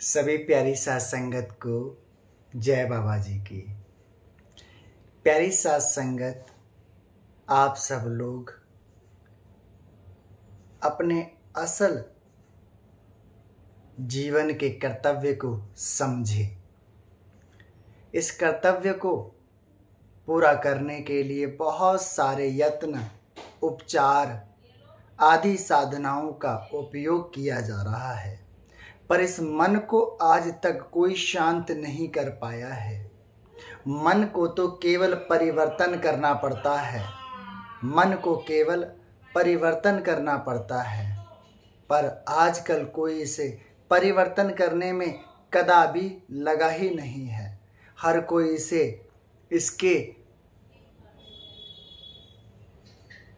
सभी प्यारी साथ संगत को जय बाबा जी की। प्यारी साथ संगत, आप सब लोग अपने असल जीवन के कर्तव्य को समझे। इस कर्तव्य को पूरा करने के लिए बहुत सारे यत्न, उपचार आदि साधनाओं का उपयोग किया जा रहा है, पर इस मन को आज तक कोई शांत नहीं कर पाया है। मन को तो केवल परिवर्तन करना पड़ता है, मन को केवल परिवर्तन करना पड़ता है, पर आजकल कोई इसे परिवर्तन करने में कदापि लगा ही नहीं है। हर कोई इसे इसके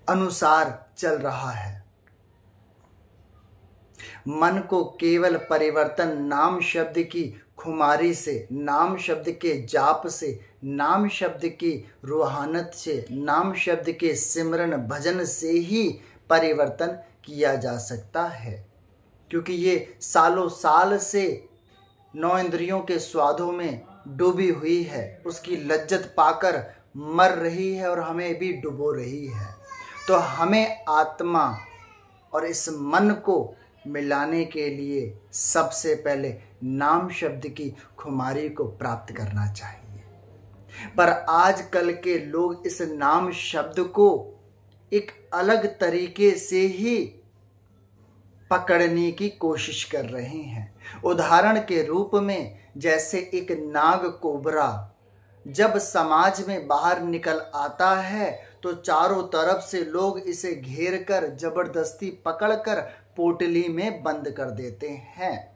अनुसार चल रहा है। मन को केवल परिवर्तन नाम शब्द की खुमारी से, नाम शब्द के जाप से, नाम शब्द की रूहानत से, नाम शब्द के सिमरन भजन से ही परिवर्तन किया जा सकता है, क्योंकि ये सालों साल से नौ इंद्रियों के स्वादों में डूबी हुई है, उसकी लज्जत पाकर मर रही है और हमें भी डुबो रही है। तो हमें आत्मा और इस मन को मिलाने के लिए सबसे पहले नाम शब्द की खुमारी को प्राप्त करना चाहिए। पर आजकल के लोग इस नाम शब्द को एक अलग तरीके से ही पकड़ने की कोशिश कर रहे हैं। उदाहरण के रूप में, जैसे एक नाग कोबरा जब समाज में बाहर निकल आता है तो चारों तरफ से लोग इसे घेर कर जबरदस्ती पकड़कर पोटली में बंद कर देते हैं।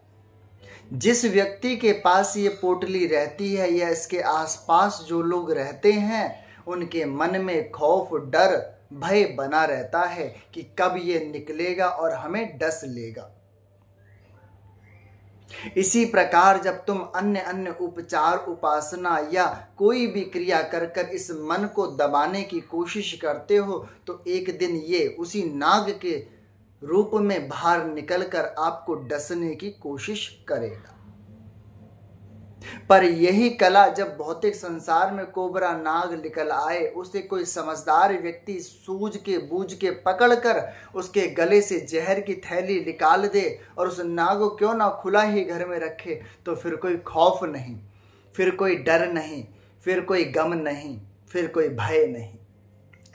जिस व्यक्ति के पास ये पोटली रहती है या इसके आसपास जो लोग रहते हैं, उनके मन में खौफ, डर, भय बना रहता है कि कब ये निकलेगा और हमें डस लेगा। इसी प्रकार जब तुम अन्य उपचार, उपासना या कोई भी क्रिया कर कर इस मन को दबाने की कोशिश करते हो, तो एक दिन ये उसी नाग के रूप में बाहर निकलकर आपको डसने की कोशिश करेगा। पर यही कला जब भौतिक संसार में कोबरा नाग निकल आए, उसे कोई समझदार व्यक्ति सूझ के बूझ के पकड़कर उसके गले से जहर की थैली निकाल दे और उस नाग को क्यों ना खुला ही घर में रखे, तो फिर कोई खौफ नहीं, फिर कोई डर नहीं, फिर कोई गम नहीं, फिर कोई भय नहीं।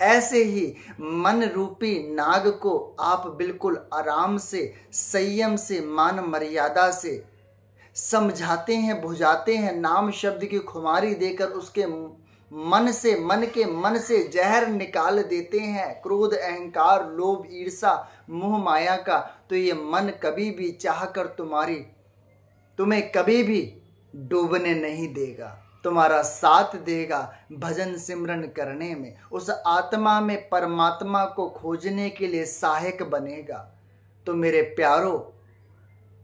ऐसे ही मन रूपी नाग को आप बिल्कुल आराम से, संयम से, मान मर्यादा से समझाते हैं, बुझाते हैं, नाम शब्द की खुमारी देकर उसके मन से जहर निकाल देते हैं, क्रोध, अहंकार, लोभ, ईर्षा, मोह माया का, तो ये मन कभी भी चाहकर तुम्हें कभी भी डूबने नहीं देगा, तुम्हारा साथ देगा भजन सिमरन करने में, उस आत्मा में परमात्मा को खोजने के लिए सहायक बनेगा। तो मेरे प्यारों,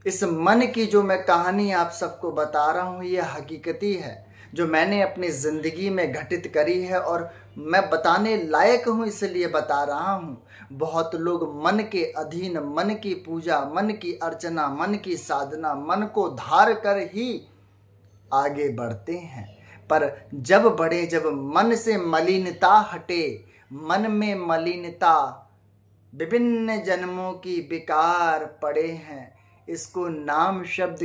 इस मन की जो मैं कहानी आप सबको बता रहा हूँ, ये हकीकती है जो मैंने अपनी ज़िंदगी में घटित करी है और मैं बताने लायक हूँ, इसलिए बता रहा हूँ। बहुत लोग मन के अधीन, मन की पूजा, मन की अर्चना, मन की साधना, मन को धार कर ही आगे बढ़ते हैं। पर जब मन से मलिनता हटे, मन में मलिनता विभिन्न जन्मों की बेकार पड़े हैं, इसको नाम शब्द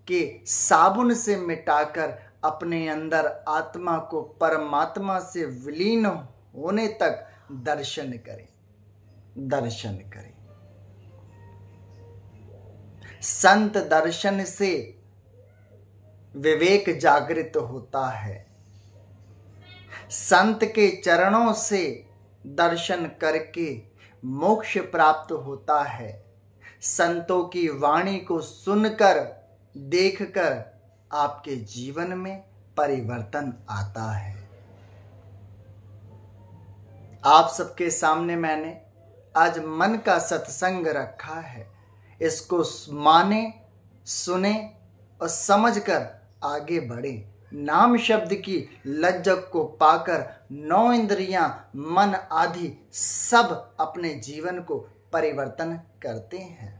के साबुन से मिटाकर अपने अंदर आत्मा को परमात्मा से विलीन होने तक दर्शन करें। संत दर्शन से विवेक जागृत होता है, संत के चरणों से दर्शन करके मोक्ष प्राप्त होता है। संतों की वाणी को सुनकर, देखकर आपके जीवन में परिवर्तन आता है। आप सबके सामने मैंने आज मन का सत्संग रखा है, इसको माने, सुने और समझकर आगे बढ़े। नाम शब्द की लज्जत को पाकर नौ इंद्रियां, मन आदि सब अपने जीवन को परिवर्तन करते हैं।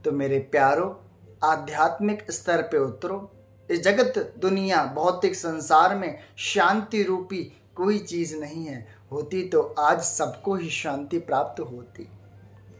तो मेरे प्यारों, आध्यात्मिक स्तर पे उतरो। इस जगत दुनिया भौतिक संसार में शांति रूपी कोई चीज नहीं है, होती तो आज सबको ही शांति प्राप्त होती।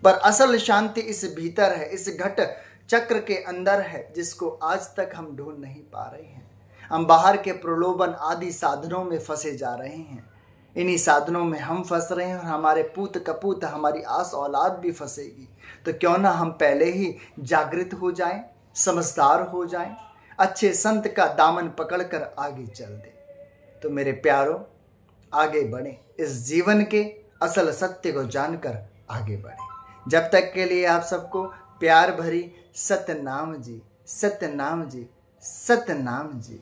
पर असल शांति इस भीतर है, इस घट चक्र के अंदर है, जिसको आज तक हम ढूंढ नहीं पा रहे हैं। हम बाहर के प्रलोभन आदि साधनों में फंसे जा रहे हैं। इन्हीं साधनों में हम फंस रहे हैं और हमारे पूत कपूत, हमारी आस औलाद भी फंसेगी। तो क्यों ना हम पहले ही जागृत हो जाएं, समझदार हो जाएं, अच्छे संत का दामन पकड़कर आगे चल दें। तो मेरे प्यारों, आगे बढ़ें, इस जीवन के असल सत्य को जानकर आगे बढ़ें। जब तक के लिए आप सबको प्यार भरी सतनाम जी, सतनाम जी, सतनाम जी।